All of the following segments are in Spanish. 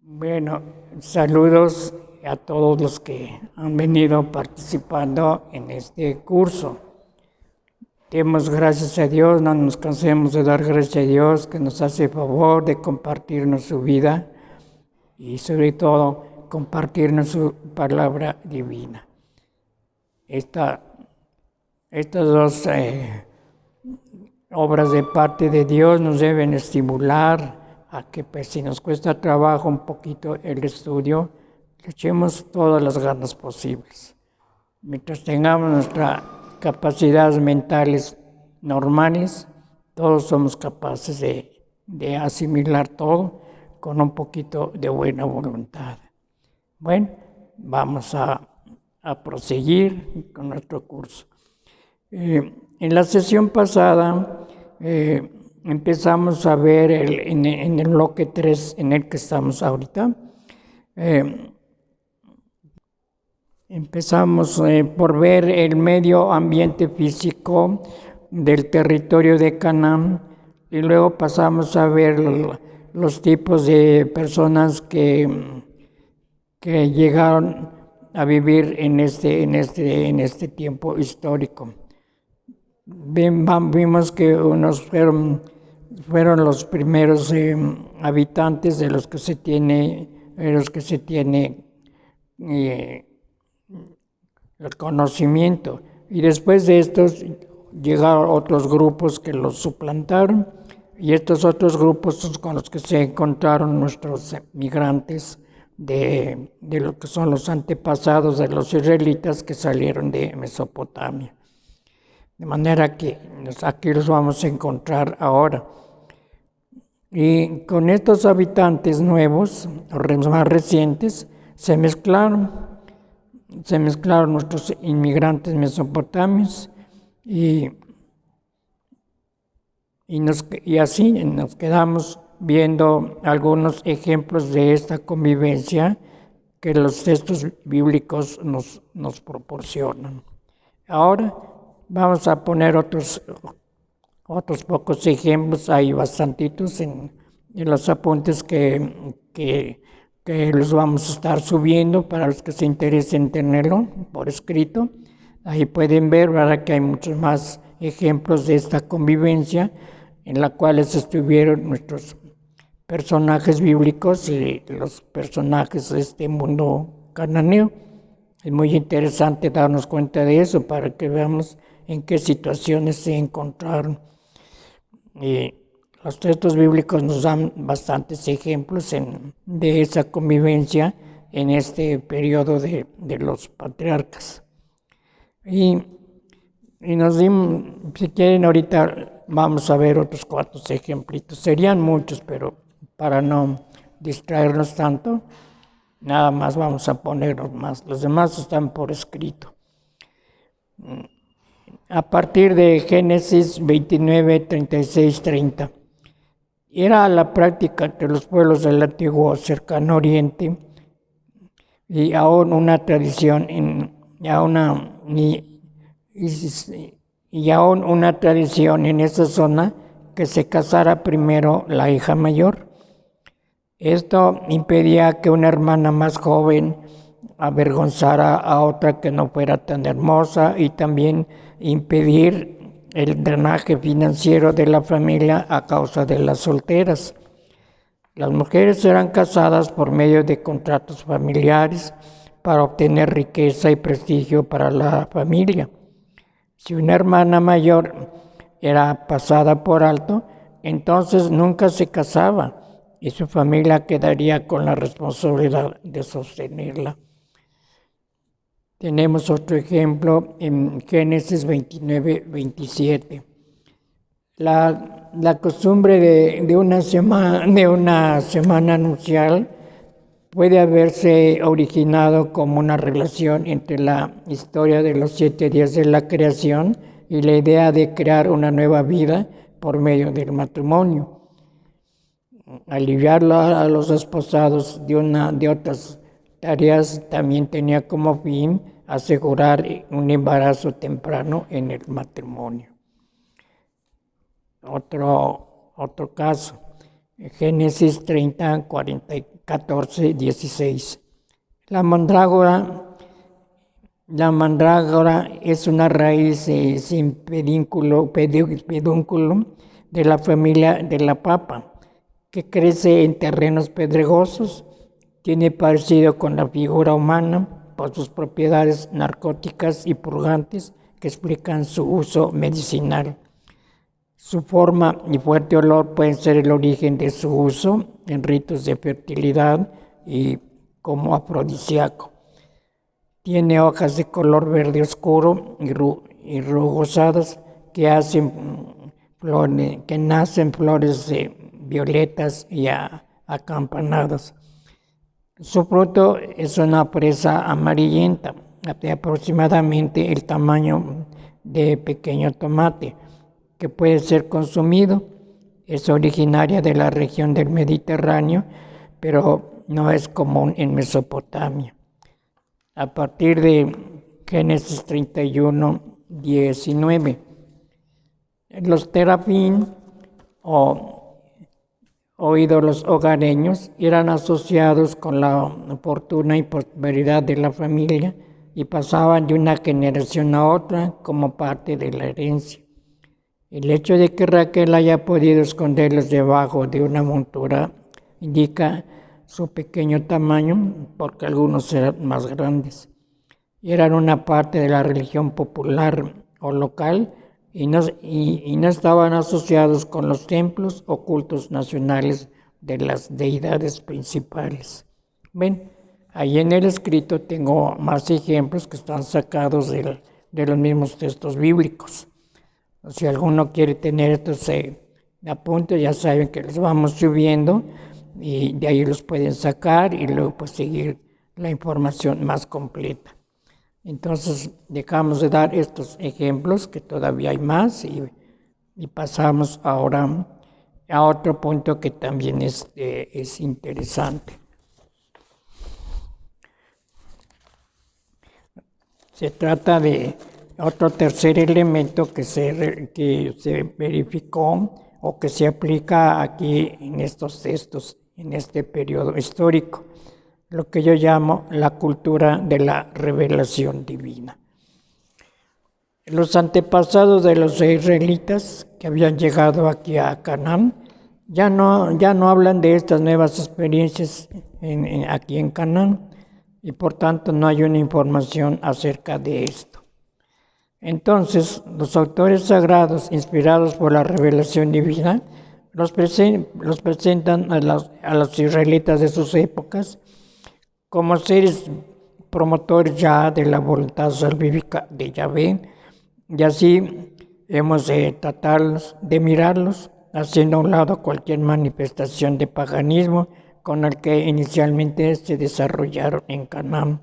Bueno, saludos a todos los que han venido participando en este curso. Demos gracias a Dios, no nos cansemos de dar gracias a Dios que nos hace el favor de compartirnos su vida y sobre todo compartirnos su palabra divina. Estas dos obras de parte de Dios nos deben estimular a que, pues, si nos cuesta trabajo un poquito el estudio, le echemos todas las ganas posibles. Mientras tengamos nuestras capacidades mentales normales, todos somos capaces de asimilar todo con un poquito de buena voluntad. Bueno, vamos a proseguir con nuestro curso. En la sesión pasada empezamos a ver en el bloque 3 en el que estamos ahorita. Empezamos por ver el medio ambiente físico del territorio de Canaán y luego pasamos a ver los tipos de personas que llegaron a vivir en este tiempo histórico. Vimos que unos fueron los primeros habitantes de los que se tiene el conocimiento, y después de estos llegaron otros grupos que los suplantaron, y estos otros grupos son con los que se encontraron nuestros migrantes de lo que son los antepasados de los israelitas que salieron de Mesopotamia. De manera que aquí los vamos a encontrar ahora. Y con estos habitantes nuevos, más recientes, se mezclaron nuestros inmigrantes mesopotamios y así nos quedamos viendo algunos ejemplos de esta convivencia que los textos bíblicos nos proporcionan. Ahora vamos a poner otros pocos ejemplos, hay bastantitos en los apuntes que los vamos a estar subiendo para los que se interesen tenerlo por escrito. Ahí pueden ver, ¿verdad?, que hay muchos más ejemplos de esta convivencia en la cual estuvieron nuestros personajes bíblicos y los personajes de este mundo cananeo. Es muy interesante darnos cuenta de eso para que veamos en qué situaciones se encontraron. Los textos bíblicos nos dan bastantes ejemplos de esa convivencia en este periodo de los patriarcas. Y nos dimos, si quieren ahorita vamos a ver otros 4 ejemplitos. Serían muchos, pero para no distraernos tanto, nada más vamos a ponerlos más. Los demás están por escrito. A partir de Génesis 29, 36, 30. Era la práctica entre los pueblos del antiguo cercano oriente y aún una tradición en esa zona que se casara primero la hija mayor. Esto impedía que una hermana más joven avergonzara a otra que no fuera tan hermosa y también impedir el drenaje financiero de la familia a causa de las solteras. Las mujeres eran casadas por medio de contratos familiares para obtener riqueza y prestigio para la familia. Si una hermana mayor era pasada por alto, entonces nunca se casaba y su familia quedaría con la responsabilidad de sostenerla. Tenemos otro ejemplo en Génesis 29, 27. La costumbre de una semana nupcial puede haberse originado como una relación entre la historia de los 7 días de la creación y la idea de crear una nueva vida por medio del matrimonio. Aliviar a los desposados de otras tareas también tenía como fin asegurar un embarazo temprano en el matrimonio. Otro caso, Génesis 30, 14:16. La mandrágora es una raíz sin pedúnculo de la familia de la papa, que crece en terrenos pedregosos. Tiene parecido con la figura humana por sus propiedades narcóticas y purgantes que explican su uso medicinal. Su forma y fuerte olor pueden ser el origen de su uso en ritos de fertilidad y como afrodisíaco. Tiene hojas de color verde oscuro y rugosadas que nacen flores violetas y acampanadas. Su fruto es una presa amarillenta, de aproximadamente el tamaño de pequeño tomate, que puede ser consumido. Es originaria de la región del Mediterráneo, pero no es común en Mesopotamia. A partir de Génesis 31:19, los terafín o ídolos hogareños eran asociados con la fortuna y prosperidad de la familia y pasaban de una generación a otra como parte de la herencia. El hecho de que Raquel haya podido esconderlos debajo de una montura indica su pequeño tamaño, porque algunos eran más grandes. Eran una parte de la religión popular o local y no estaban asociados con los templos o cultos nacionales de las deidades principales. Ven, ahí en el escrito tengo más ejemplos que están sacados de los mismos textos bíblicos. Si alguno quiere tener estos apuntes, ya saben que los vamos subiendo y de ahí los pueden sacar y luego pues seguir la información más completa. Entonces dejamos de dar estos ejemplos, que todavía hay más, y pasamos ahora a otro punto que también es interesante. Se trata de otro tercer elemento que se verificó o que se aplica aquí en estos textos, en este periodo histórico, lo que yo llamo la cultura de la revelación divina. Los antepasados de los israelitas que habían llegado aquí a Canaán ya no hablan de estas nuevas experiencias aquí en Canaán y por tanto no hay una información acerca de esto. Entonces, los autores sagrados, inspirados por la revelación divina, los presentan a los israelitas de sus épocas como seres promotores ya de la voluntad salvífica de Yahvé, y así hemos de tratarlos, de mirarlos, haciendo a un lado cualquier manifestación de paganismo con el que inicialmente se desarrollaron en Canaán.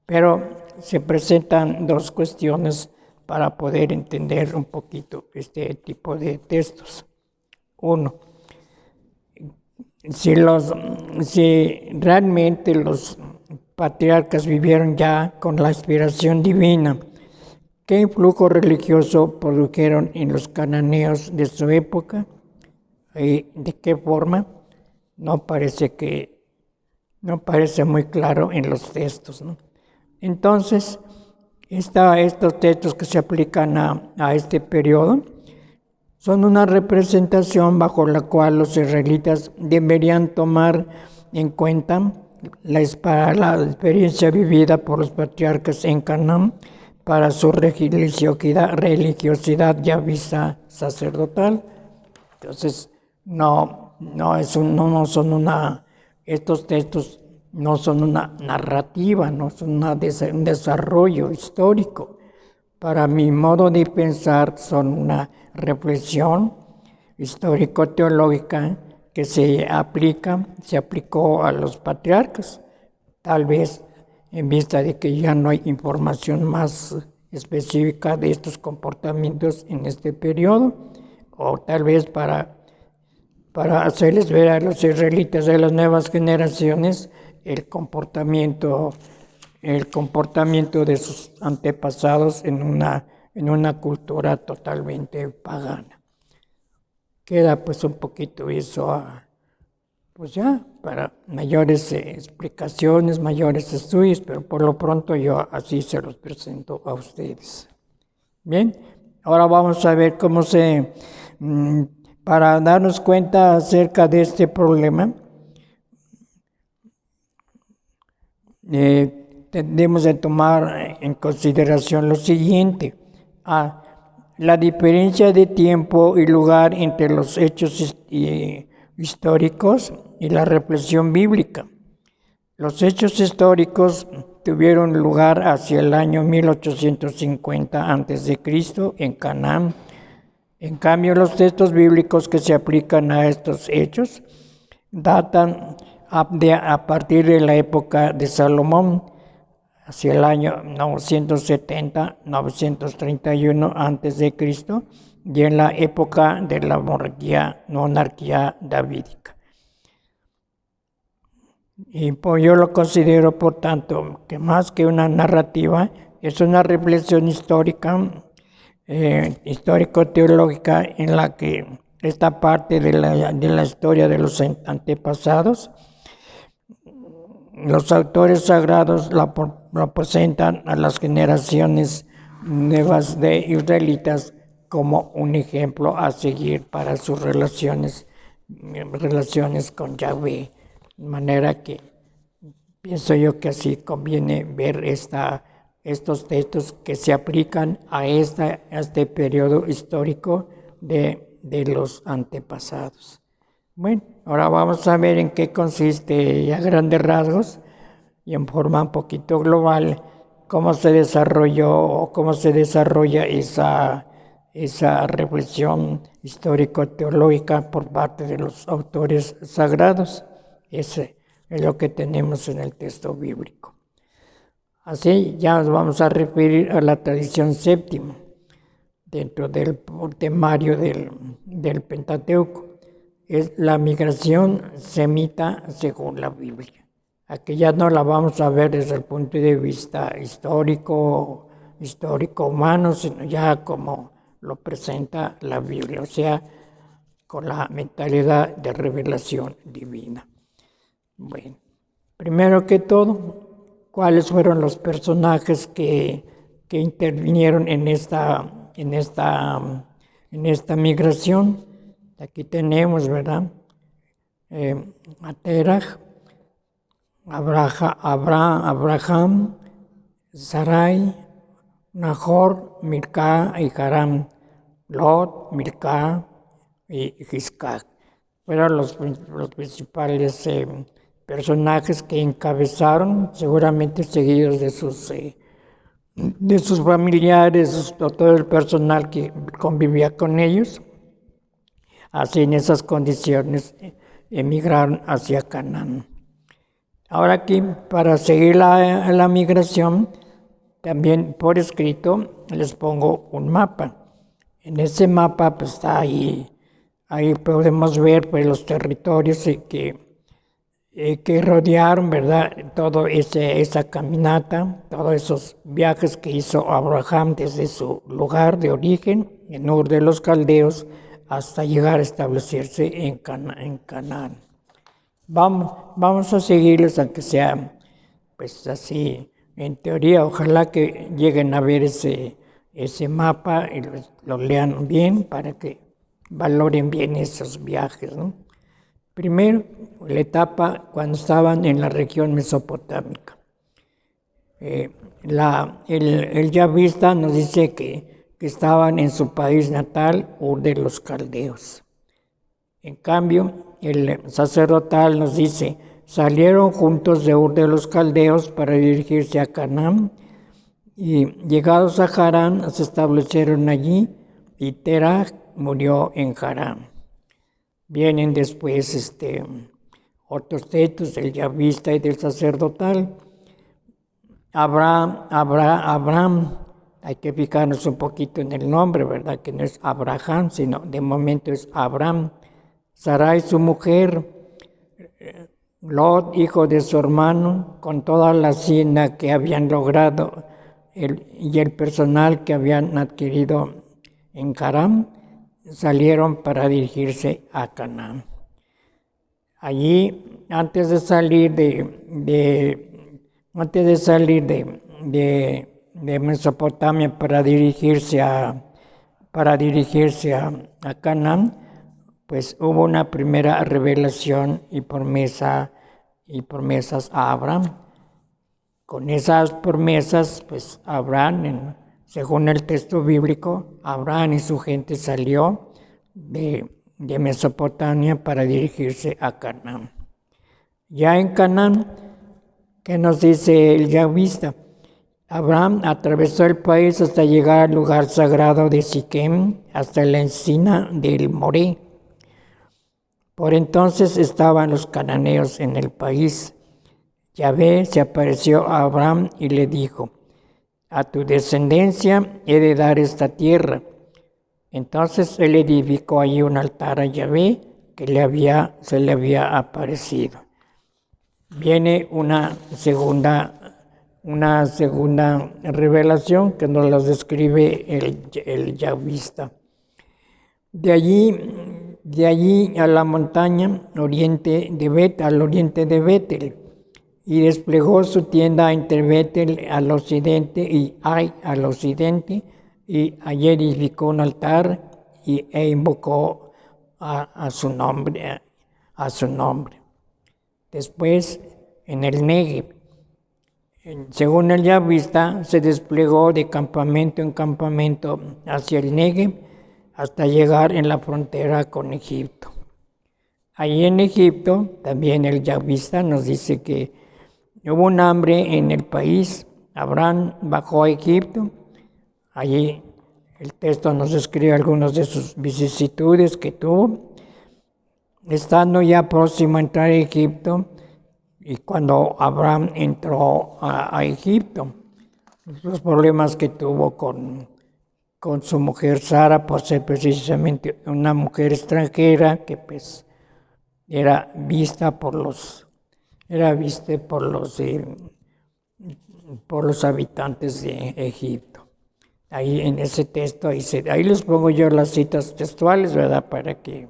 Pero se presentan dos cuestiones para poder entender un poquito este tipo de textos. Uno, si realmente los patriarcas vivieron ya con la inspiración divina, ¿qué influjo religioso produjeron en los cananeos de su época? ¿Y de qué forma? No parece muy claro en los textos, ¿no? Entonces, estos textos que se aplican a este periodo son una representación bajo la cual los israelitas deberían tomar en cuenta la experiencia vivida por los patriarcas en Canaán para su religiosidad ya vista sacerdotal. Entonces, estos textos no son una narrativa, no son un desarrollo histórico. Para mi modo de pensar, son una reflexión histórico-teológica que se aplicó a los patriarcas, tal vez en vista de que ya no hay información más específica de estos comportamientos en este periodo, o tal vez para hacerles ver a los israelitas de las nuevas generaciones el comportamiento de sus antepasados en una cultura totalmente pagana. Queda pues un poquito eso pues ya, para mayores explicaciones, mayores estudios, pero por lo pronto yo así se los presento a ustedes. Bien, ahora vamos a ver cómo para darnos cuenta acerca de este problema, tenemos de tomar en consideración lo siguiente. La diferencia de tiempo y lugar entre los hechos históricos y la reflexión bíblica. Los hechos históricos tuvieron lugar hacia el año 1850 a.C. en Canaán. En cambio, los textos bíblicos que se aplican a estos hechos datan a partir de la época de Salomón, hacia el año 970-931 a.C., y en la época de la monarquía davídica. Y yo lo considero, por tanto, que más que una narrativa, es una reflexión histórica, histórico-teológica, en la que esta parte de la historia de los antepasados, los autores sagrados la presentan a las generaciones nuevas de israelitas como un ejemplo a seguir para sus relaciones con Yahvé. De manera que pienso yo que así conviene ver estos textos que se aplican a este periodo histórico de los antepasados. Bueno, ahora vamos a ver en qué consiste a grandes rasgos y en forma un poquito global cómo se desarrolló o cómo se desarrolla esa reflexión histórico-teológica por parte de los autores sagrados. Ese es lo que tenemos en el texto bíblico. Así ya nos vamos a referir a la tradición séptima dentro del temario del Pentateuco. Es la migración semita según la Biblia. Aquí ya no la vamos a ver desde el punto de vista histórico humano, sino ya como lo presenta la Biblia, o sea, con la mentalidad de revelación divina. Bueno, primero que todo, ¿cuáles fueron los personajes que intervinieron en esta migración? Aquí tenemos, ¿verdad? A Terach, Abraham, Sarai, Nahor, Milcá y Harán, Lot, Milcá y Iscak. Fueron los principales personajes que encabezaron, seguramente seguidos de sus familiares, todo el personal que convivía con ellos. Así, en esas condiciones, emigraron hacia Canaán. Ahora aquí, para seguir la migración, también por escrito les pongo un mapa. En ese mapa pues está ahí podemos ver pues los territorios que rodearon, ¿verdad? Toda esa caminata, todos esos viajes que hizo Abraham desde su lugar de origen, en Ur de los Caldeos, hasta llegar a establecerse en Canaán. Vamos a seguirles, aunque sea pues así, en teoría, ojalá que lleguen a ver ese mapa y lo lean bien para que valoren bien esos viajes, ¿no? Primero, la etapa cuando estaban en la región mesopotámica. El yavista nos dice que estaban en su país natal, Ur de los Caldeos. En cambio, el sacerdotal nos dice, salieron juntos de Ur de los Caldeos para dirigirse a Canaán, y llegados a Harán se establecieron allí, y Terach murió en Harán. Vienen después otros textos del yavista y del sacerdotal. Abraham, hay que fijarnos un poquito en el nombre, ¿verdad? Que no es Abraham, sino de momento es Abraham. Sarai, su mujer, Lot, hijo de su hermano, con toda la hacienda que habían logrado y el personal que habían adquirido en Harán, salieron para dirigirse a Canaán. Allí, antes de salir de Mesopotamia para dirigirse a Canaán, pues hubo una primera revelación y promesas a Abraham. Con esas promesas, pues Abraham, según el texto bíblico, Abraham y su gente salió de Mesopotamia para dirigirse a Canaán. Ya en Canaán, ¿qué nos dice el yahvista? Abraham atravesó el país hasta llegar al lugar sagrado de Siquem, hasta la encina del Moré. Por entonces estaban los cananeos en el país. Yahvé se apareció a Abraham y le dijo: a tu descendencia he de dar esta tierra. Entonces él edificó allí un altar a Yahvé que se le había aparecido. Viene una segunda revelación que nos la describe el yahvista. De allí a la montaña al oriente de Betel, y desplegó su tienda entre Betel al occidente y Ai al occidente, y allí edificó un altar e invocó a su nombre. Después, en el Negev, según el yahvista, se desplegó de campamento en campamento hacia el Negev hasta llegar en la frontera con Egipto. Allí en Egipto, también el yahvista nos dice que hubo un hambre en el país. Abraham bajó a Egipto. Allí el texto nos describe algunas de sus vicisitudes que tuvo. Estando ya próximo a entrar a Egipto, y cuando Abraham entró a Egipto, los problemas que tuvo con su mujer Sara, por ser precisamente una mujer extranjera que pues era vista por los habitantes de Egipto. Ahí en ese texto, ahí les pongo yo las citas textuales, ¿verdad? Para que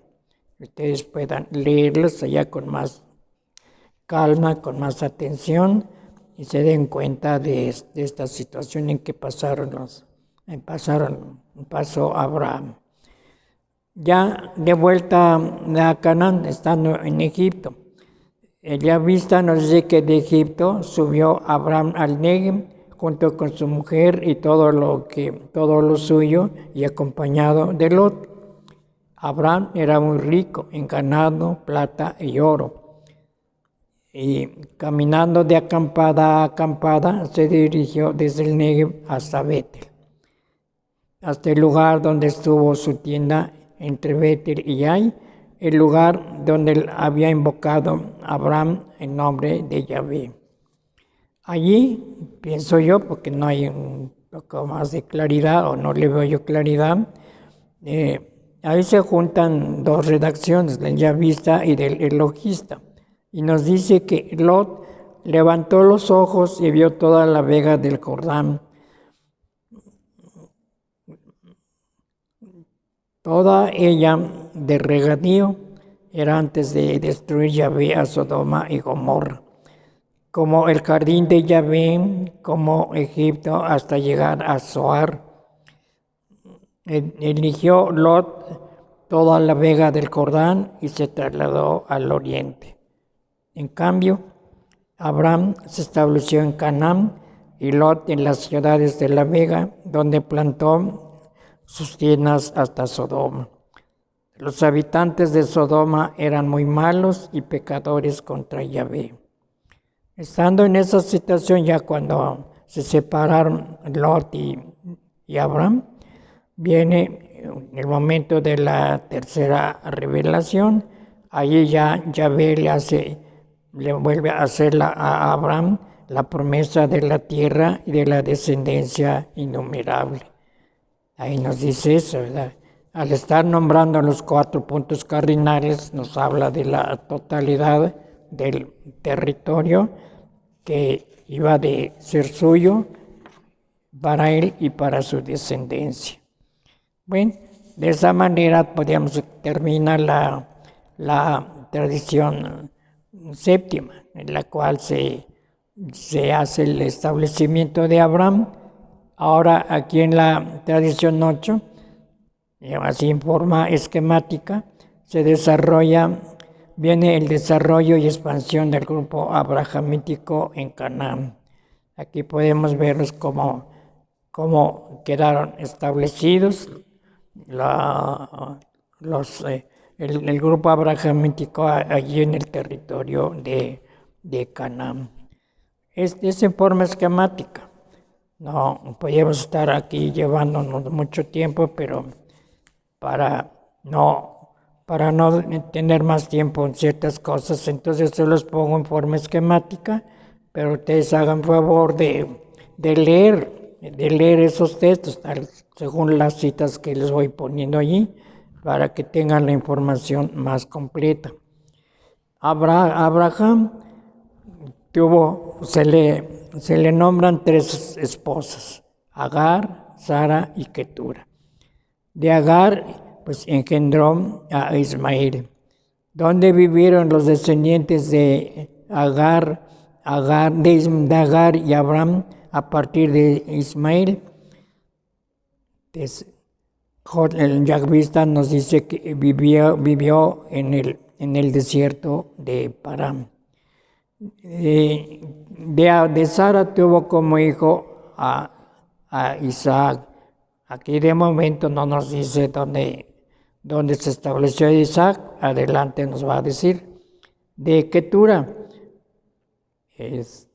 ustedes puedan leerlas allá con más calma, con más atención, y se den cuenta de esta situación en que pasó Abraham. Ya de vuelta a Canaán, estando en Egipto, el yahvista nos dice que de Egipto subió Abraham al Negev junto con su mujer y todo lo suyo, y acompañado de Lot. Abraham era muy rico en ganado, plata y oro. Y caminando de acampada a acampada, se dirigió desde el Negev hasta Betel, hasta el lugar donde estuvo su tienda entre Betel y Ai, el lugar donde había invocado Abraham en nombre de Yahvé. Allí, pienso yo, porque no hay un poco más de claridad, o no le veo yo claridad, ahí se juntan dos redacciones, del yahvista y del elogista. Y nos dice que Lot levantó los ojos y vio toda la vega del Jordán, toda ella de regadío. Era antes de destruir Yahvé a Sodoma y Gomorra, como el jardín de Yahvé, como Egipto, hasta llegar a Zoar. Eligió Lot toda la vega del Jordán y se trasladó al oriente. En cambio, Abraham se estableció en Canaán y Lot en las ciudades de la vega, donde plantó sus tiendas hasta Sodoma. Los habitantes de Sodoma eran muy malos y pecadores contra Yahvé. Estando en esa situación, ya cuando se separaron Lot y Abraham, viene el momento de la tercera revelación. Allí ya Yahvé le vuelve a hacer a Abraham la promesa de la tierra y de la descendencia innumerable. Ahí nos dice eso, ¿verdad? Al estar nombrando los 4 puntos cardinales, nos habla de la totalidad del territorio que iba de ser suyo para él y para su descendencia. Bueno, de esa manera podríamos terminar la tradición séptima, en la cual se hace el establecimiento de Abraham. Ahora aquí en la tradición 8, así en forma esquemática, viene el desarrollo y expansión del grupo abrahamítico en Canaán. Aquí podemos verlos cómo quedaron establecidos el grupo abrahamítico allí en el territorio de Canaán. Es en forma esquemática. No podríamos estar aquí llevándonos mucho tiempo, pero para no tener más tiempo en ciertas cosas, entonces yo los pongo en forma esquemática, pero ustedes hagan favor de leer esos textos según las citas que les voy poniendo allí, para que tengan la información más completa. Abraham se le nombran 3 esposas: Agar, Sara y Ketura. De Agar, pues engendró a Ismael. ¿Dónde vivieron los descendientes de Agar y Abraham a partir de Ismael? El Yahvista nos dice que vivió en el desierto de Parán. De Sara tuvo como hijo a Isaac. Aquí de momento no nos dice dónde se estableció Isaac. Adelante nos va a decir. De Ketura, es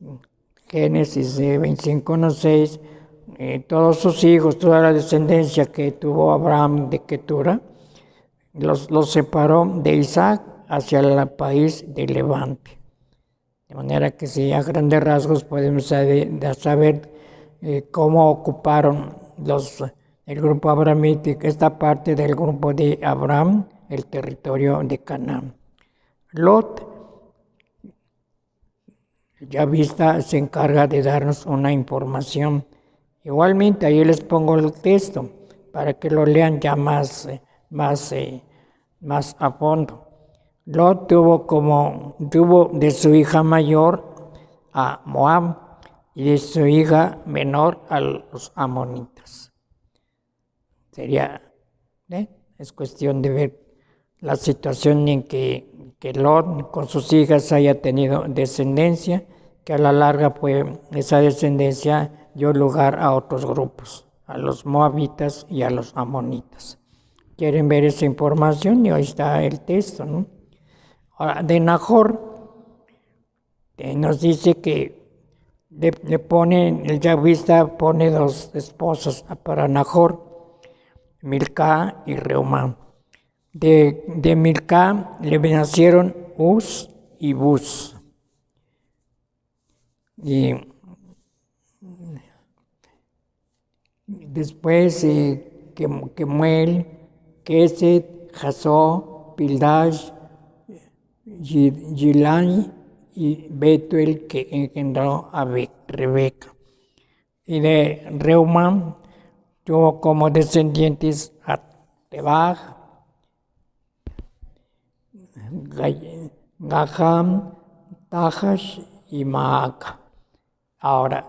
Génesis 25:6, todos sus hijos, toda la descendencia que tuvo Abraham de Ketura, los separó de Isaac hacia el país de Levante. De manera que si a grandes rasgos podemos saber cómo ocuparon el grupo abrahamítico, esta parte del grupo de Abraham, el territorio de Canaán. Lot, Yahvista se encarga de darnos una información. Igualmente ahí les pongo el texto para que lo lean ya más a fondo. Lot tuvo de su hija mayor a Moab y de su hija menor a los amonitas. Es cuestión de ver la situación en que Lot con sus hijas haya tenido descendencia, que a la larga esa descendencia dio lugar a otros grupos, a los moabitas y a los amonitas. ¿Quieren ver esa información? Y ahí está el texto, ¿no? Ahora, de Nahor, nos dice que el Yahvista pone 2 esposas para Nahor, Milcá y Reumá. De Milcá le nacieron Uz y Buz. Y después Kemuel, Keset, Jasó, Pildash, Gilani y Betuel, que engendró a Rebeca. Y de Reumá tuvo como descendientes a Tebaj, Gaham, Tahash y Maaca. Ahora,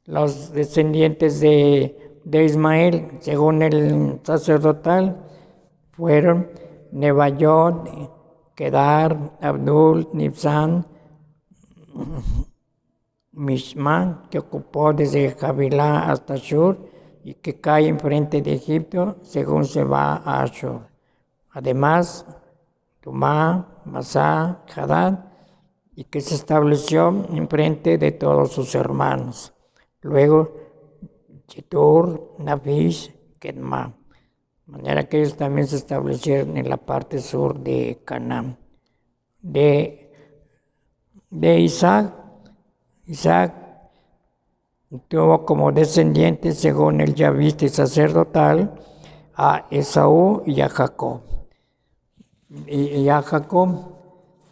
los descendientes de Ismael, según el sacerdotal, fueron Nebayot, Kedar, Abdul, Nibsan, Mishma, que ocupó desde Javilá hasta Ashur y que cae enfrente de Egipto según se va a Ashur. Además, Tumá, Masá, Hadad, y que se estableció enfrente de todos sus hermanos. Luego, Chetur, Nafish, Kedma. De manera que ellos también se establecieron en la parte sur de Canaán. De Isaac tuvo como descendientes, según el Yahvista sacerdotal, a Esaú y a Jacob. Y a Jacob,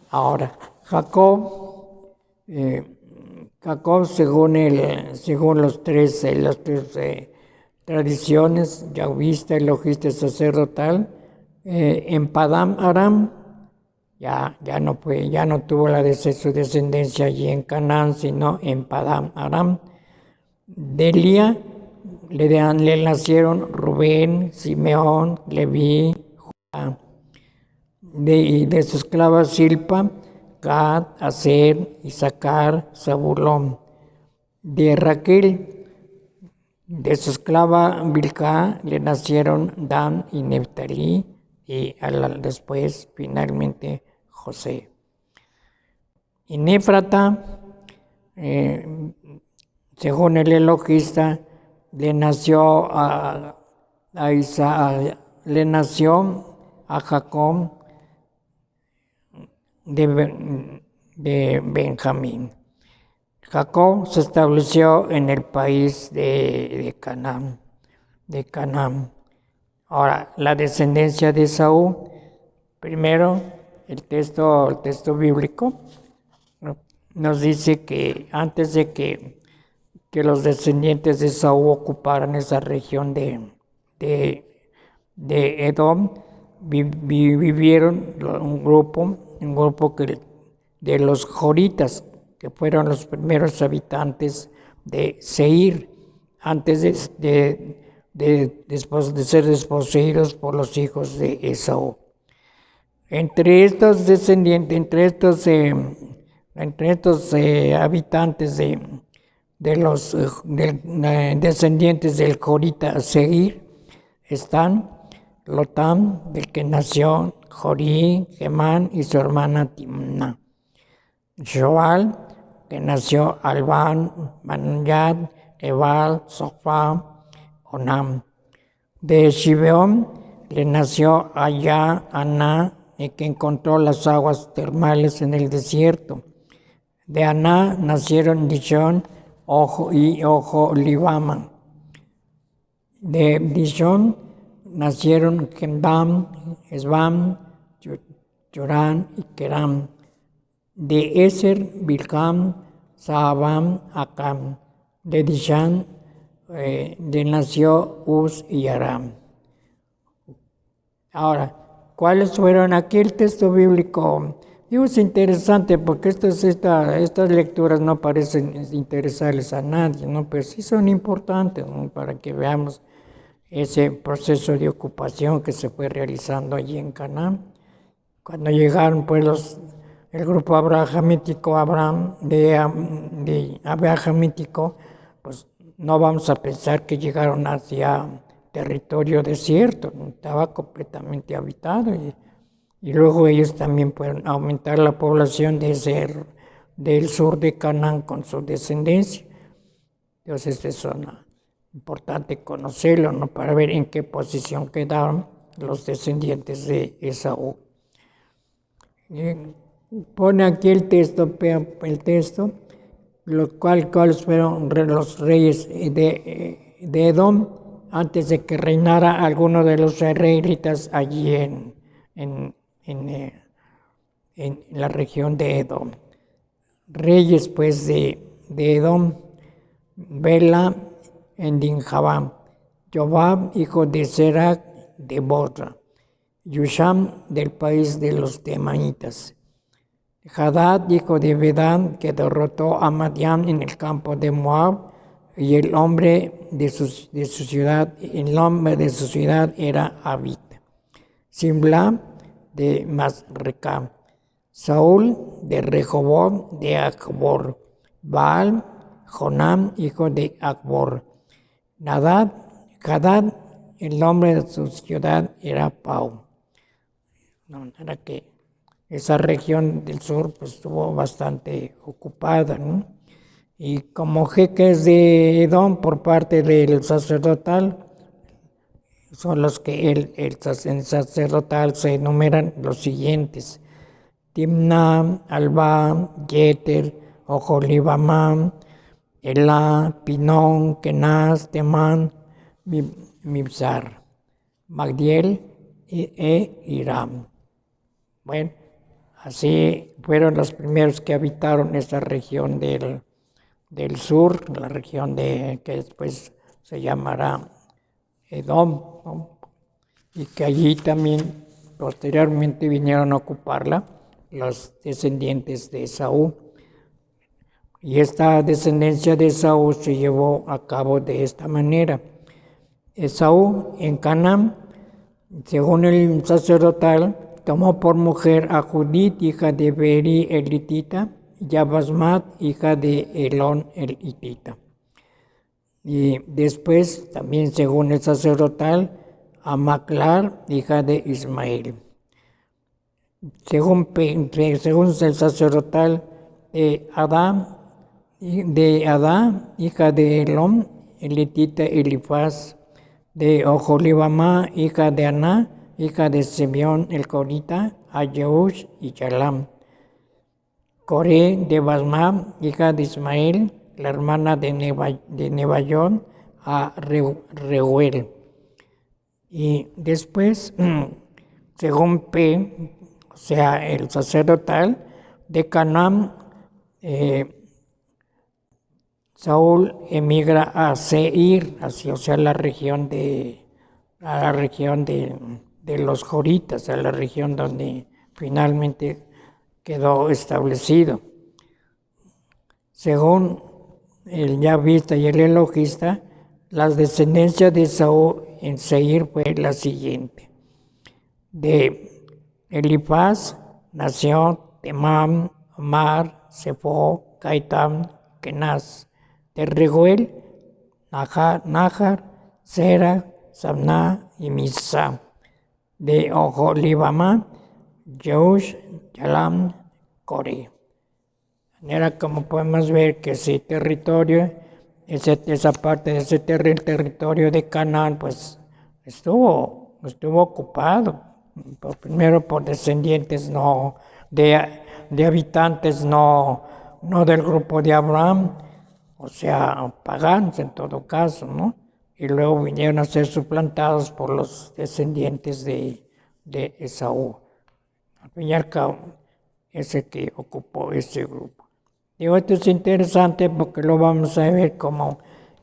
ahora, Jacob, según las tres tradiciones, Yahvista, elogista y sacerdotal, en Padam Aram, ya no tuvo su descendencia allí en Canaán, sino en Padán Aram. De Lía le nacieron Rubén, Simeón, Leví, Judá. Y de su esclava Silpa, Gad, Aser, Isaacar, Zabulón. De Raquel, de su esclava Bilcá, le nacieron Dan y Neftalí, y después, finalmente, José. En Éfrata, según el elogista, le nació a Jacob de Benjamín. Jacob se estableció en el país de Canaán. Ahora, la descendencia de Esaú, primero, el texto bíblico nos dice que antes de que los descendientes de Esaú ocuparan esa región de Edom, vivieron un grupo de los joritas, que fueron los primeros habitantes de Seir, antes después de ser desposeídos por los hijos de Esaú. Entre estos descendientes, entre estos habitantes de los descendientes del jorita Seir, están Lotán, del que nació Jorí, Gemán y su hermana Timna. Joal, que nació Albán, Manayad, Ebal, Sofá, Onam. De Shibeón le nació Allá, Aná, que encontró las aguas termales en el desierto. De Aná nacieron Dishón y Oholibama. De Dishón nacieron Gemdam, Esbam, Yorán y Keram. De Eser, Bilham, Sahabam, Acam. De Dishán nació Uz y Aram. Ahora, ¿cuáles fueron aquí el texto bíblico? Digo, es interesante porque estas lecturas no parecen interesarles a nadie, ¿no? Pero sí son importantes, ¿no? Para que veamos ese proceso de ocupación que se fue realizando allí en Canaán. Cuando llegaron pues el grupo abrahamítico, abrahamítico, pues no vamos a pensar que llegaron hacia territorio desierto, estaba completamente habitado y luego ellos también pueden aumentar la población del sur de Canaán con su descendencia. Entonces eso es importante conocerlo, ¿no? Para ver en qué posición quedaron los descendientes de Esaú. Pone aquí el texto, cuáles fueron los reyes de Edom antes de que reinara alguno de los israelitas allí en la región de Edom. Reyes pues de Edom: Bela en Dinjabam, Jobab, hijo de Serac de Bosra, Yusham del país de los Temanitas, Hadad, hijo de Bedán, que derrotó a Madián en el campo de Moab, y el nombre de su ciudad era Abit. Simla de Masreca, Saúl de Rehoboth de Acbor, Baal, Jonam, hijo de Acbor, Hadad, el nombre de su ciudad era Pau. Era que esa región del sur pues estuvo bastante ocupada, ¿no? Y como jeques de Edom por parte del sacerdotal, son los que en sacerdotal se enumeran los siguientes: Timna, Alba, Yeter, Oholibamam, Elá, Pinón, Kenaz, Temán, Mibzar, Magdiel Iram. Bueno, así fueron los primeros que habitaron esa región del sur, la región que después se llamará Edom, ¿no? Y que allí también posteriormente vinieron a ocuparla los descendientes de Esaú. Y esta descendencia de Esaú se llevó a cabo de esta manera. Esaú en Canaán, según el sacerdotal, tomó por mujer a Judith, hija de Beri el hitita, y a Basmat, hija de Elón el hitita. Y después, también según el sacerdotal, a Maclar, hija de Ismael. Según el sacerdotal, Adá, hija de Elón, el hitita Elifaz, de Oholibamá, hija de Aná, hija de Simeón el corita, a Jeush y Yalam. Coré de Basmá, hija de Ismael, la hermana de Neballón, a Reuel. Y después, según P, o sea, el sacerdotal de Canaán, Saúl emigra a Seir, o sea, la región de los Joritas, a la región donde finalmente quedó establecido. Según el Yavista y el Elogista, las descendencias de Saúl en Seir fue la siguiente. De Elifaz nació Temam, Amar, Sefo, Gaitam, Kenaz. De Reuel, Nahar, Sera, Sabná y Misa. De Oholibamá, Jeush, Yalam, Coré. De manera como podemos ver que ese territorio, esa parte de ese territorio de Canaán, pues estuvo ocupado, primero por descendientes de habitantes no del grupo de Abraham, o sea, paganos en todo caso, ¿no? Y luego vinieron a ser suplantados por los descendientes de Esaú. Al fin y al cabo, ese que ocupó ese grupo. Digo, esto es interesante porque lo vamos a ver como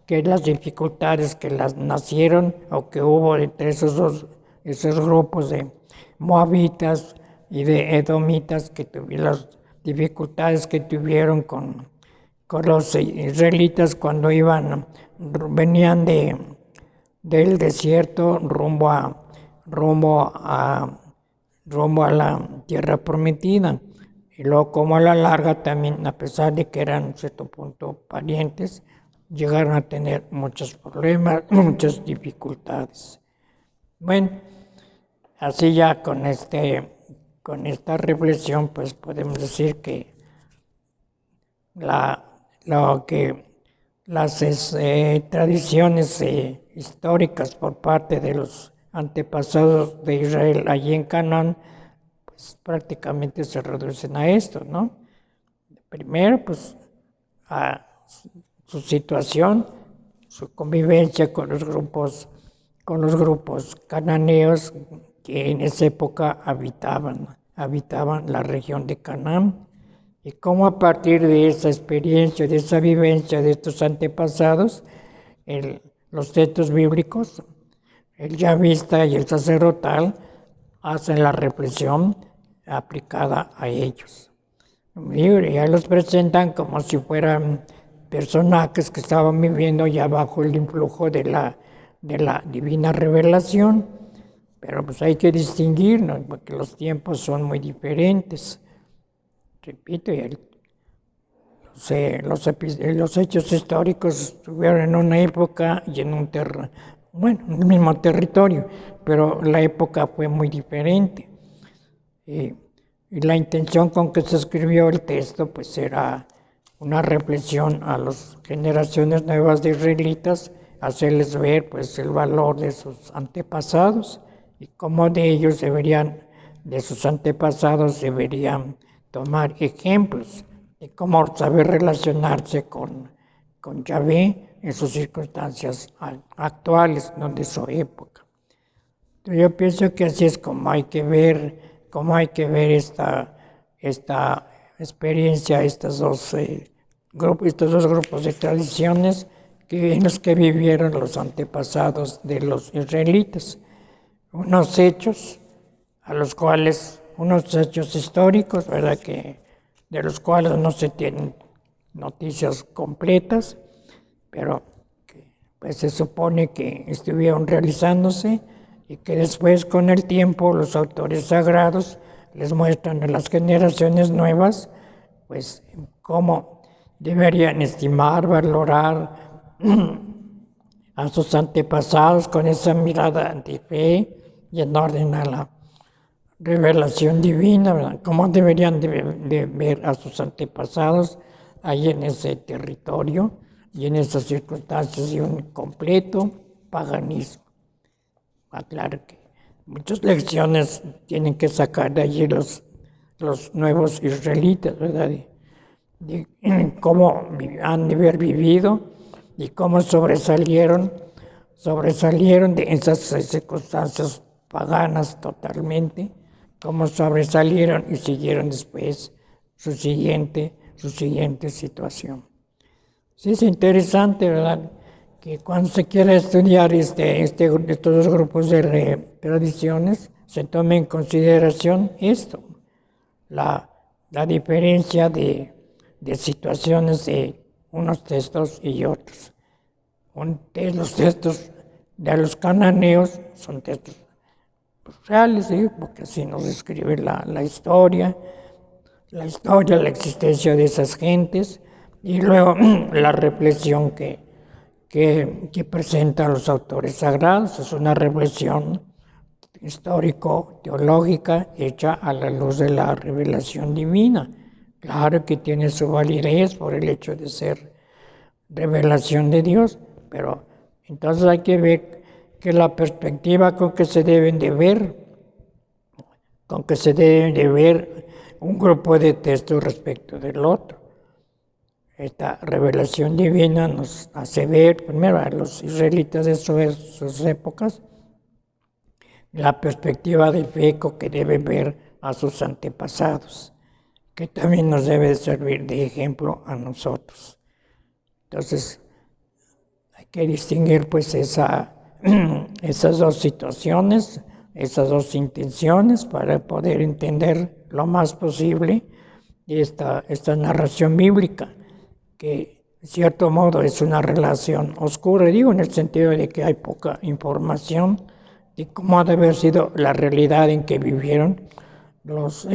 que las dificultades que nacieron o que hubo entre esos grupos de moabitas y de edomitas, que tuvieron las dificultades que tuvieron con los israelitas cuando venían del desierto rumbo a la tierra prometida. Y luego, como a la larga también, a pesar de que eran en cierto punto parientes, llegaron a tener muchos problemas, muchas dificultades. Bueno, así ya con esta reflexión, pues podemos decir que las tradiciones históricas por parte de los antepasados de Israel allí en Canaán, pues prácticamente se reducen a esto, ¿no? Primero, pues a su situación, su convivencia con los grupos cananeos que en esa época habitaban la región de Canaán. Y cómo a partir de esa experiencia, de esa vivencia de estos antepasados, los textos bíblicos, el yavista y el sacerdotal, hacen la reflexión aplicada a ellos. Y ya los presentan como si fueran personajes que estaban viviendo ya bajo el influjo de la divina revelación, pero pues hay que distinguirnos porque los tiempos son muy diferentes. Repito, los hechos históricos estuvieron en una época y en el mismo territorio, pero la época fue muy diferente. Y la intención con que se escribió el texto, pues era una reflexión a las generaciones nuevas de israelitas, hacerles ver pues el valor de sus antepasados y cómo de sus antepasados deberían tomar ejemplos de cómo saber relacionarse con Yahvé en sus circunstancias actuales, no de su época. Entonces, yo pienso que así es como hay que ver esta experiencia, estos dos grupos de tradiciones en los que vivieron los antepasados de los israelitas. Unos hechos a los cuales unos hechos históricos, ¿verdad? De los cuales no se tienen noticias completas, pero que, pues se supone que estuvieron realizándose y que después con el tiempo los autores sagrados les muestran a las generaciones nuevas pues cómo deberían estimar, valorar a sus antepasados con esa mirada de fe y en orden a la revelación divina, ¿verdad? Cómo deberían de ver a sus antepasados ahí en ese territorio y en esas circunstancias y un completo paganismo. Claro que muchas lecciones tienen que sacar de allí los nuevos israelitas, ¿verdad? De cómo han de haber vivido y cómo sobresalieron de esas circunstancias paganas totalmente, cómo sobresalieron y siguieron después su siguiente situación. Sí, es interesante, ¿verdad? Que cuando se quiera estudiar estos dos grupos de tradiciones, se tome en consideración esto, la diferencia de situaciones de unos textos y otros. Los textos de los cananeos son textos reales, ¿sí? Porque así nos describe la historia, la existencia de esas gentes y luego la reflexión que presentan los autores sagrados. Es una reflexión histórico-teológica hecha a la luz de la revelación divina. Claro que tiene su validez por el hecho de ser revelación de Dios, pero entonces hay que ver que la perspectiva con que se deben de ver un grupo de textos respecto del otro. Esta revelación divina nos hace ver, primero, a los israelitas de sus épocas, la perspectiva de fe que deben ver a sus antepasados, que también nos debe servir de ejemplo a nosotros. Entonces, hay que distinguir pues esas dos situaciones, esas dos intenciones para poder entender lo más posible esta narración bíblica, que de cierto modo es una relación oscura, digo en el sentido de que hay poca información de cómo ha de haber sido la realidad en que vivieron los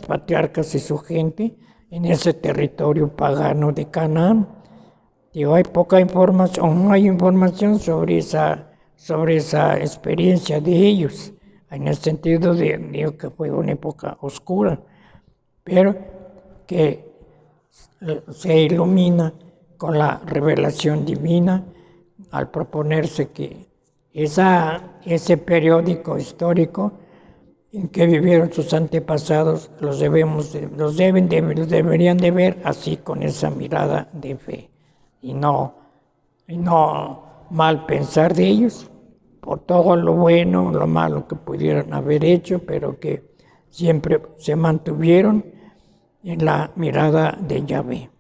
patriarcas y su gente en ese territorio pagano de Canaán. Digo, hay poca información, no hay información sobre esa experiencia de ellos, en el sentido digo que fue una época oscura, pero que se ilumina con la revelación divina al proponerse que ese periódico histórico en que vivieron sus antepasados los deberían de ver así, con esa mirada de fe y no mal pensar de ellos por todo lo bueno, lo malo que pudieran haber hecho, pero que siempre se mantuvieron en la mirada de Yahvé.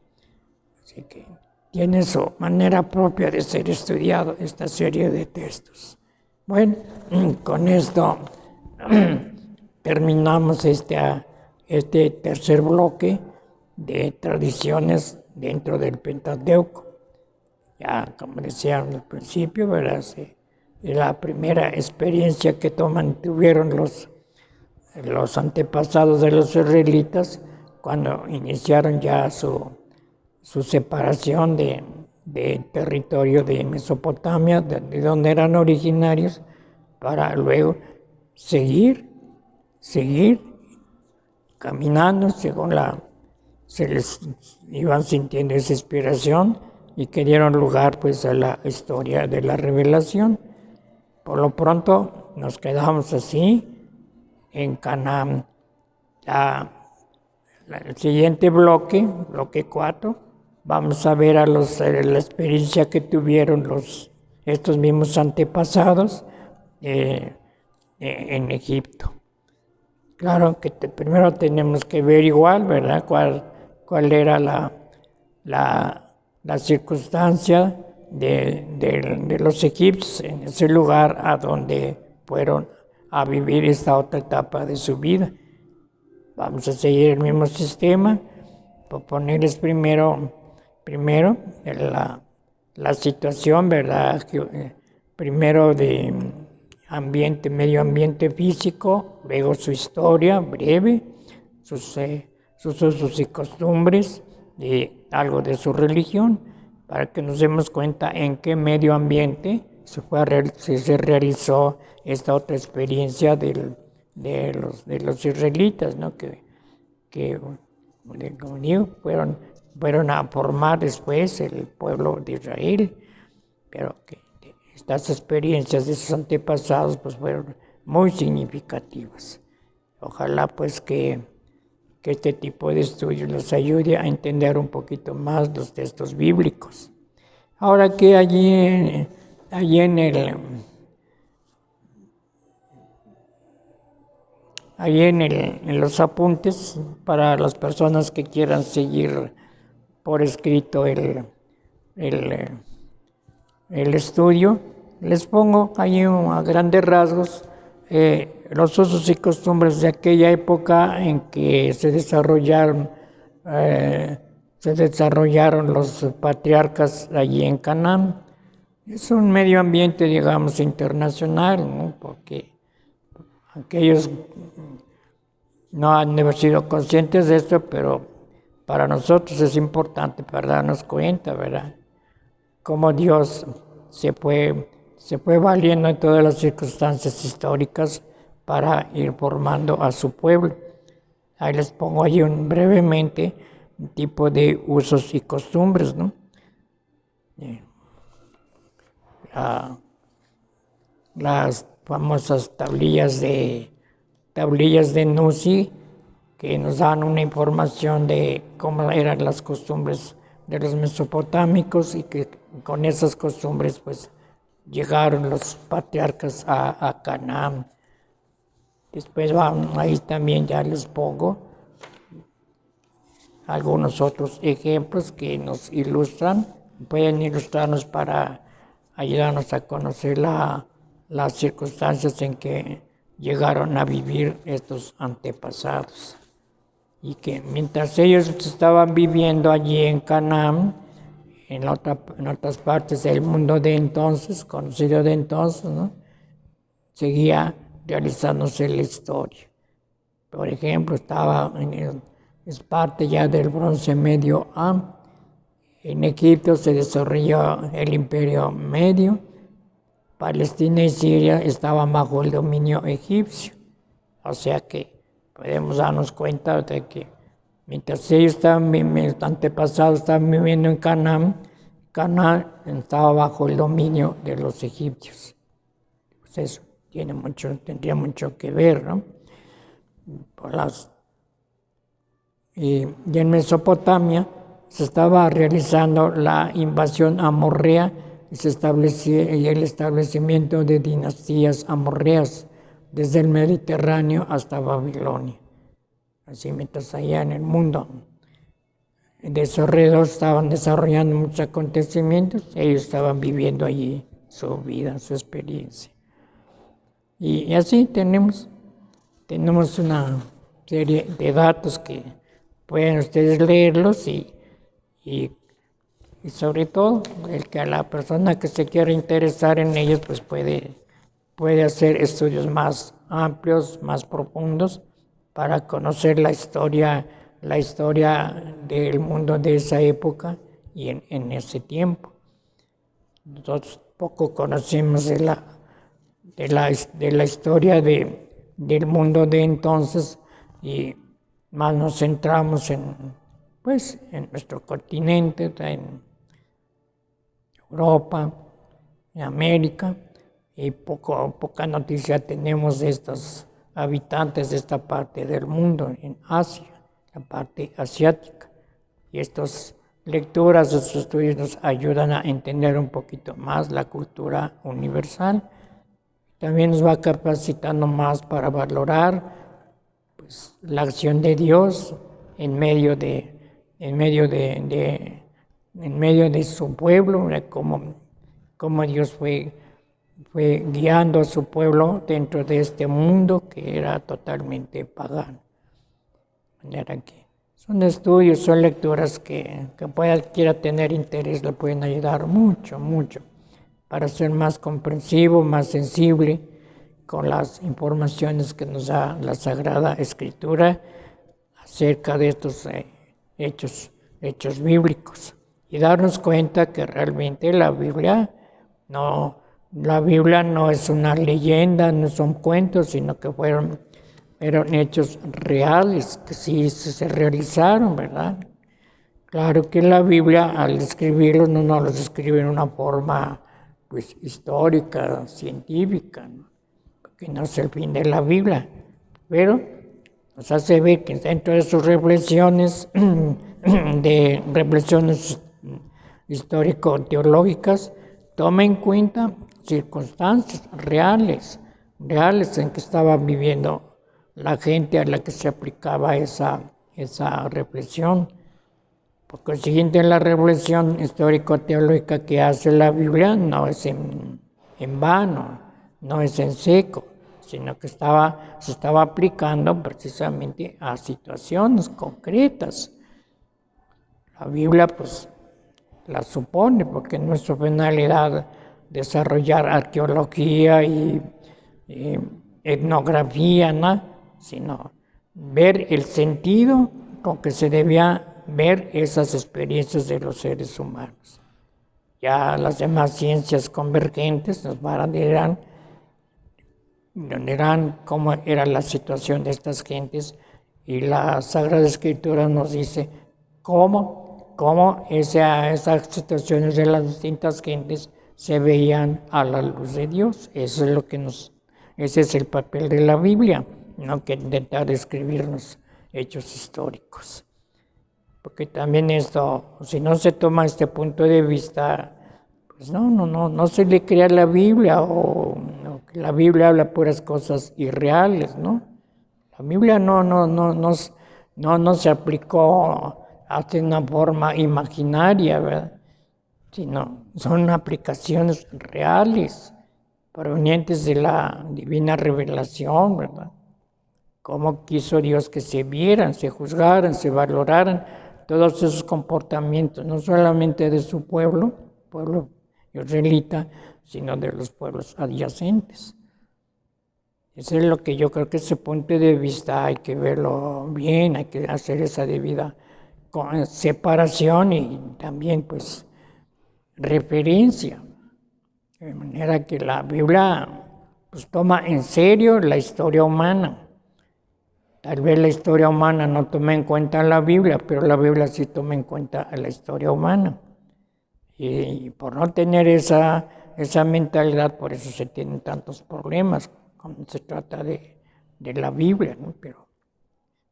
Así que tiene su manera propia de ser estudiado esta serie de textos. Bueno, con esto terminamos este tercer bloque de tradiciones dentro del Pentateuco. Ya, como decía al principio, ¿verdad? La primera experiencia que tuvieron los antepasados de los israelitas cuando iniciaron ya su separación de territorio de Mesopotamia, de donde eran originarios, para luego seguir caminando según se les iban sintiendo esa inspiración y que dieron lugar pues a la historia de la revelación. Por lo pronto nos quedamos así en Canaán. El siguiente bloque 4, vamos a ver la experiencia que tuvieron estos mismos antepasados en Egipto. Claro que primero tenemos que ver igual, ¿verdad? Cuál era la circunstancia de los egipcios en ese lugar a donde fueron a vivir esta otra etapa de su vida. Vamos a seguir el mismo sistema, proponerles primero la situación, ¿verdad? Primero de ambiente, medio ambiente físico, luego su historia breve, sus usos y costumbres, y algo de su religión, para que nos demos cuenta en qué medio ambiente se realizó esta otra experiencia de los israelitas, ¿no? que como digo, fueron a formar después el pueblo de Israel, pero que estas experiencias de sus antepasados pues fueron muy significativas. Ojalá pues que este tipo de estudios nos ayude a entender un poquito más los textos bíblicos. Ahora que allí en los apuntes, para las personas que quieran seguir por escrito el estudio, les pongo ahí a grandes rasgos los usos y costumbres de aquella época en que se desarrollaron los patriarcas allí en Canaán. Es un medio ambiente, digamos, internacional, ¿no? Porque aquellos no han sido conscientes de esto, pero para nosotros es importante para darnos cuenta, ¿verdad? Cómo Dios se fue valiendo en todas las circunstancias históricas para ir formando a su pueblo. Ahí les pongo ahí brevemente un tipo de usos y costumbres, ¿no? Las famosas tablillas de Nuzi, que nos dan una información de cómo eran las costumbres de los mesopotámicos, y que con esas costumbres pues llegaron los patriarcas a Canaán. Después ahí también ya les pongo algunos otros ejemplos que nos ilustran, pueden ilustrarnos para ayudarnos a conocer las circunstancias en que llegaron a vivir estos antepasados. Y que mientras ellos estaban viviendo allí en Canaán, en otras partes del mundo de entonces, conocido de entonces, ¿no?, seguía realizándose la historia. Por ejemplo, es parte ya del Bronce Medio A. En Egipto se desarrolló el Imperio Medio. Palestina y Siria estaban bajo el dominio egipcio. O sea que podemos darnos cuenta de que mientras ellos mis antepasados estaban viviendo en Canaán, Canaán estaba bajo el dominio de los egipcios. Pues eso tendría mucho que ver, ¿no? Y en Mesopotamia se estaba realizando la invasión amorrea y el establecimiento de dinastías amorreas desde el Mediterráneo hasta Babilonia. Así, mientras allá en el mundo de esos alrededor estaban desarrollando muchos acontecimientos, ellos estaban viviendo allí su vida, su experiencia. Y así tenemos una serie de datos que pueden ustedes leerlos y sobre todo a la persona que se quiera interesar en ellos pues puede hacer estudios más amplios, más profundos, para conocer la historia del mundo de esa época y en ese tiempo. Nosotros poco conocemos de la historia del mundo de entonces, y más nos centramos en nuestro continente, en Europa, en América, y poca noticia tenemos de estos habitantes de esta parte del mundo, en Asia, la parte asiática. Y estas lecturas, estos estudios nos ayudan a entender un poquito más la cultura universal. También nos va capacitando más para valorar la acción de Dios en medio de en medio de su pueblo, cómo Dios fue fue guiando a su pueblo dentro de este mundo que era totalmente pagano. De manera que son estudios, son lecturas que cualquiera tener interés le pueden ayudar mucho, mucho, para ser más comprensivo, más sensible con las informaciones que nos da la Sagrada Escritura acerca de estos hechos bíblicos. Y darnos cuenta que realmente la Biblia no es una leyenda, no son cuentos, sino que fueron hechos reales, que sí se realizaron, ¿verdad? Claro que la Biblia, al escribirlos, no nos los escribe en una forma pues, histórica, científica, ¿no? Porque no es el fin de la Biblia, pero nos hace ver que dentro de sus reflexiones, histórico-teológicas, toma en cuenta circunstancias reales en que estaba viviendo la gente a la que se aplicaba esa reflexión. Por consiguiente, la reflexión histórico-teológica que hace la Biblia no es en vano, no es en seco, sino que se estaba aplicando precisamente a situaciones concretas. La Biblia, pues, la supone, porque no es su finalidad desarrollar arqueología y etnografía, ¿no? Sino ver el sentido con que se debía ver esas experiencias de los seres humanos. Ya las demás ciencias convergentes nos dirán cómo era la situación de estas gentes, y la Sagrada Escritura nos dice cómo esas situaciones de las distintas gentes se veían a la luz de Dios. Eso es ese es el papel de la Biblia, no que intentar describirnos hechos históricos. Porque también esto, si no se toma este punto de vista, pues no se le crea la Biblia, o la Biblia habla puras cosas irreales, ¿no? La Biblia no se aplicó de una forma imaginaria, ¿verdad? Sino son aplicaciones reales, provenientes de la divina revelación, ¿verdad? Cómo quiso Dios que se vieran, se juzgaran, se valoraran todos esos comportamientos, no solamente de su pueblo israelita, sino de los pueblos adyacentes. Eso es lo que yo creo que ese punto de vista hay que verlo bien, hay que hacer esa debida separación y también pues referencia. De manera que la Biblia pues toma en serio la historia humana. Tal vez la historia humana no tome en cuenta la Biblia, pero la Biblia sí toma en cuenta la historia humana. Y por no tener esa mentalidad, por eso se tienen tantos problemas cuando se trata de la Biblia, ¿no? Pero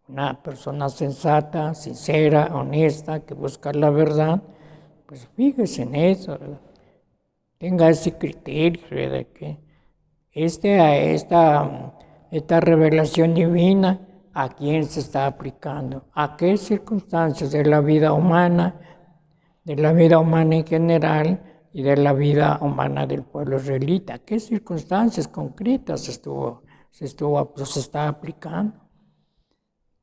una persona sensata, sincera, honesta, que busca la verdad, pues fíjese en eso, ¿verdad? Tenga ese criterio de que esta revelación divina, ¿a quién se está aplicando? ¿A qué circunstancias de la vida humana en general y de la vida humana del pueblo israelita? ¿Qué circunstancias concretas se está aplicando?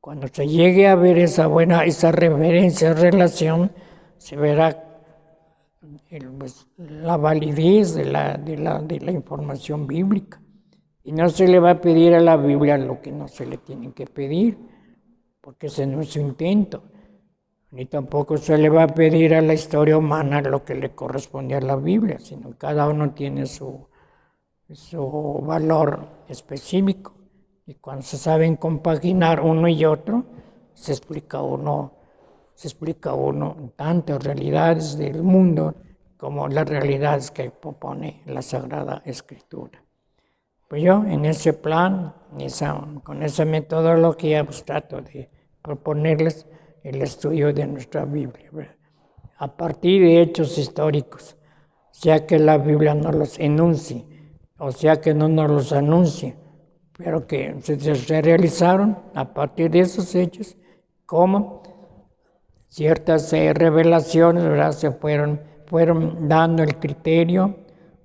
Cuando se llegue a ver esa referencia, relación, se verá la validez de la información bíblica. Y no se le va a pedir a la Biblia lo que no se le tiene que pedir, porque ese no es su intento. Ni tampoco se le va a pedir a la historia humana lo que le corresponde a la Biblia, sino cada uno tiene su valor específico. Y cuando se saben compaginar uno y otro, se explica uno tantas realidades del mundo como las realidades que propone la Sagrada Escritura. Pues yo en ese plan, con esa metodología, pues trato de proponerles el estudio de nuestra Biblia, ¿verdad? A partir de hechos históricos, sea que la Biblia no los enuncie, o sea que no nos los anuncie, pero que se realizaron a partir de esos hechos, como ciertas revelaciones, ¿verdad? Se fueron dando el criterio,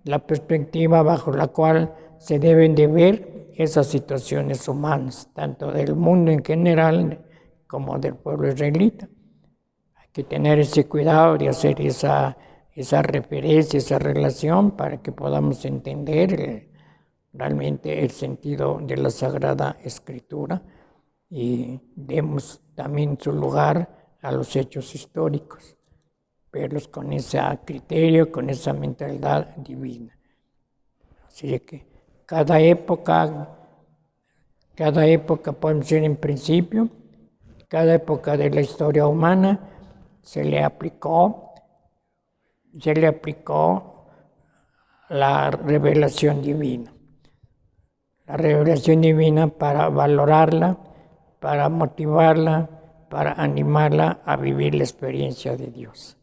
la perspectiva bajo la cual se deben de ver esas situaciones humanas, tanto del mundo en general como del pueblo israelita. Hay que tener ese cuidado de hacer esa referencia, esa relación para que podamos entender realmente el sentido de la Sagrada Escritura y demos también su lugar a los hechos históricos, verlos con ese criterio, con esa mentalidad divina. Así que cada época podemos decir en principio, cada época de la historia humana se le aplicó la revelación divina. La revelación divina para valorarla, para motivarla, para animarla a vivir la experiencia de Dios.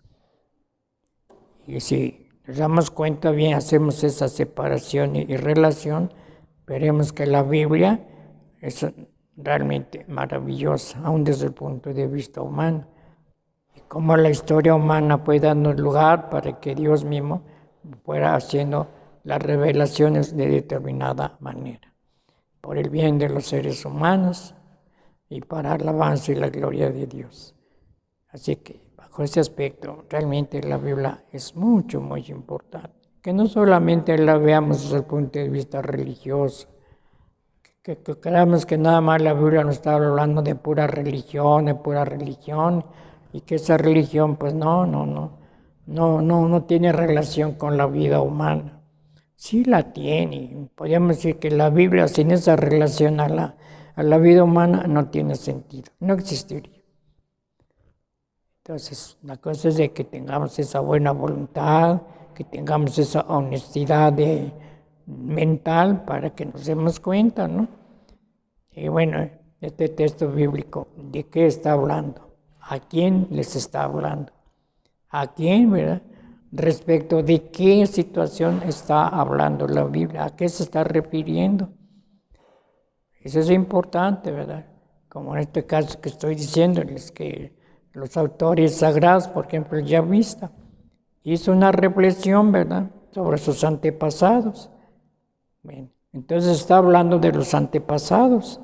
Y si nos damos cuenta bien, hacemos esa separación y relación, veremos que la Biblia es realmente maravillosa, aún desde el punto de vista humano. Y cómo la historia humana puede darnos lugar para que Dios mismo fuera haciendo las revelaciones de determinada manera, por el bien de los seres humanos y para el avance y la gloria de Dios. Así que bajo ese aspecto, realmente la Biblia es mucho, muy importante. Que no solamente la veamos desde el punto de vista religioso, que creamos que nada más la Biblia nos está hablando de pura religión, y que esa religión pues no tiene relación con la vida humana. Sí la tiene. Podríamos decir que la Biblia sin esa relación a la vida humana no tiene sentido, no existiría. Entonces, la cosa es de que tengamos esa buena voluntad, que tengamos esa honestidad mental para que nos demos cuenta, ¿no? Y bueno, este texto bíblico, ¿de qué está hablando? ¿A quién les está hablando? ¿A quién, verdad? Respecto de qué situación está hablando la Biblia, ¿a qué se está refiriendo? Eso es importante, ¿verdad? Como en este caso que estoy diciéndoles que los autores sagrados, por ejemplo, el Yavista, hizo una reflexión, ¿verdad?, sobre sus antepasados. Bien, entonces está hablando de los antepasados.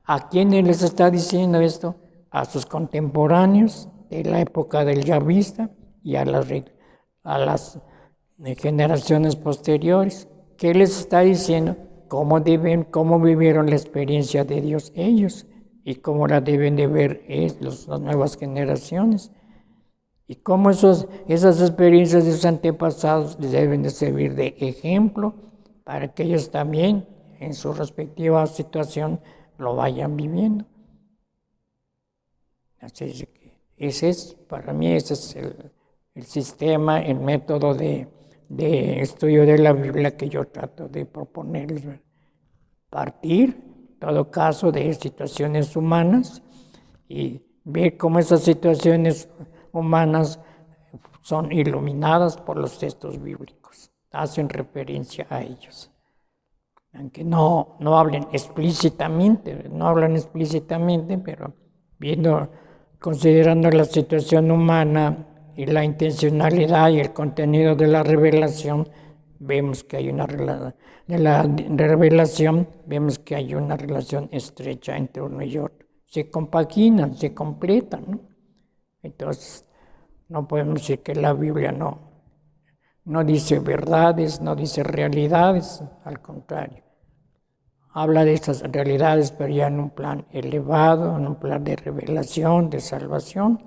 ¿A quiénes les está diciendo esto? A sus contemporáneos de la época del Yavista y a las generaciones posteriores. ¿Qué les está diciendo? Cómo vivieron la experiencia de Dios ellos y cómo la deben de ver las nuevas generaciones. Y cómo esas experiencias de sus antepasados deben de servir de ejemplo para que ellos también en su respectiva situación lo vayan viviendo. Así que para mí ese es el sistema, el método de estudio de la Biblia que yo trato de proponerles. Partir, en todo caso, de situaciones humanas y ver cómo esas situaciones humanas son iluminadas por los textos bíblicos, hacen referencia a ellos. Aunque no hablan explícitamente, pero considerando la situación humana y la intencionalidad y el contenido de la revelación, vemos que hay una relación estrecha entre uno y otro. Se compaginan, se completan, ¿no? Entonces, no podemos decir que la Biblia no dice verdades, no dice realidades, al contrario. Habla de esas realidades, pero ya en un plan elevado, en un plan de revelación, de salvación,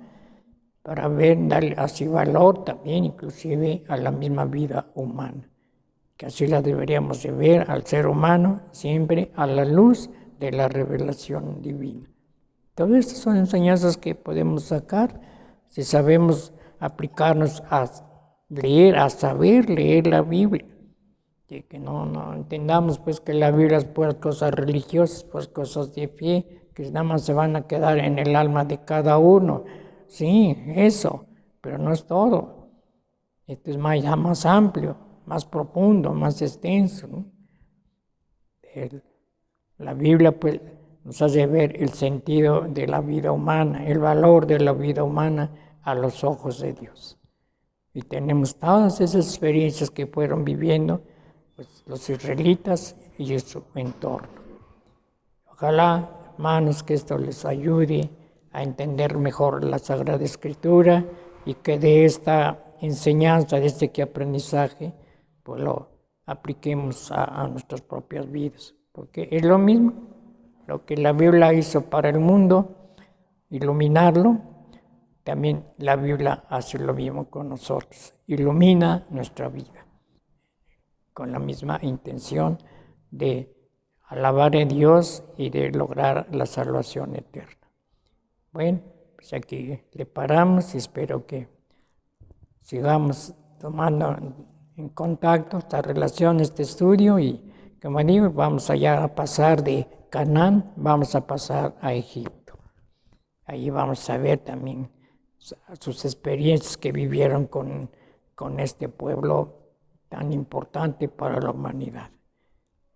para darle así valor también, inclusive a la misma vida humana, que así la deberíamos de ver al ser humano siempre a la luz de la revelación divina. Todas estas son enseñanzas que podemos sacar si sabemos aplicarnos a saber leer la Biblia. Y que no entendamos pues que la Biblia es por cosas religiosas, por cosas de fe, que nada más se van a quedar en el alma de cada uno. Sí, eso, pero no es todo. Esto es más amplio, más profundo, más extenso, ¿no? La Biblia pues nos hace ver el sentido de la vida humana, el valor de la vida humana a los ojos de Dios. Y tenemos todas esas experiencias que fueron viviendo pues, los israelitas y su entorno. Ojalá, hermanos, que esto les ayude a entender mejor la Sagrada Escritura y que de esta enseñanza, de este aprendizaje, pues lo apliquemos a nuestras propias vidas. Porque es lo mismo, lo que la Biblia hizo para el mundo, iluminarlo, también la Biblia hace lo mismo con nosotros, ilumina nuestra vida, con la misma intención de alabar a Dios y de lograr la salvación eterna. Bueno, pues aquí le paramos y espero que sigamos tomando en contacto esta relación, este estudio y, como digo, vamos allá a pasar de Canaán, vamos a pasar a Egipto. Ahí vamos a ver también sus experiencias que vivieron con este pueblo tan importante para la humanidad.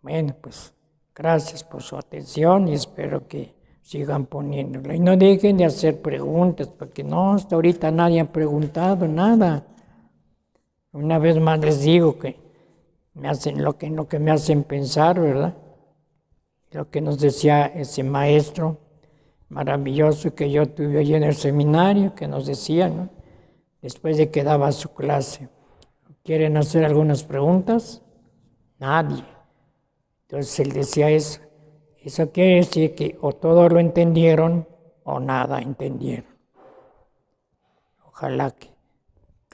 Bueno, pues gracias por su atención y espero que sigan poniéndola. Y no dejen de hacer preguntas, porque no, hasta ahorita nadie ha preguntado nada. Una vez más les digo que me hacen lo que me hacen pensar, ¿verdad? Lo que nos decía ese maestro maravilloso que yo tuve allí en el seminario, que nos decía, ¿no? Después de que daba su clase, ¿quieren hacer algunas preguntas? Nadie. Entonces él decía eso. Eso quiere decir que o todo lo entendieron o nada entendieron. Ojalá que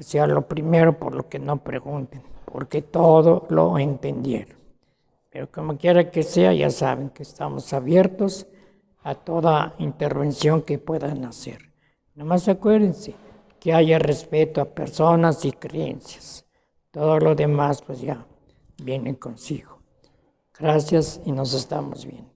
sea lo primero por lo que no pregunten, porque todo lo entendieron. Pero como quiera que sea, ya saben que estamos abiertos a toda intervención que puedan hacer. Nomás acuérdense que haya respeto a personas y creencias. Todo lo demás pues ya viene consigo. Gracias y nos estamos viendo.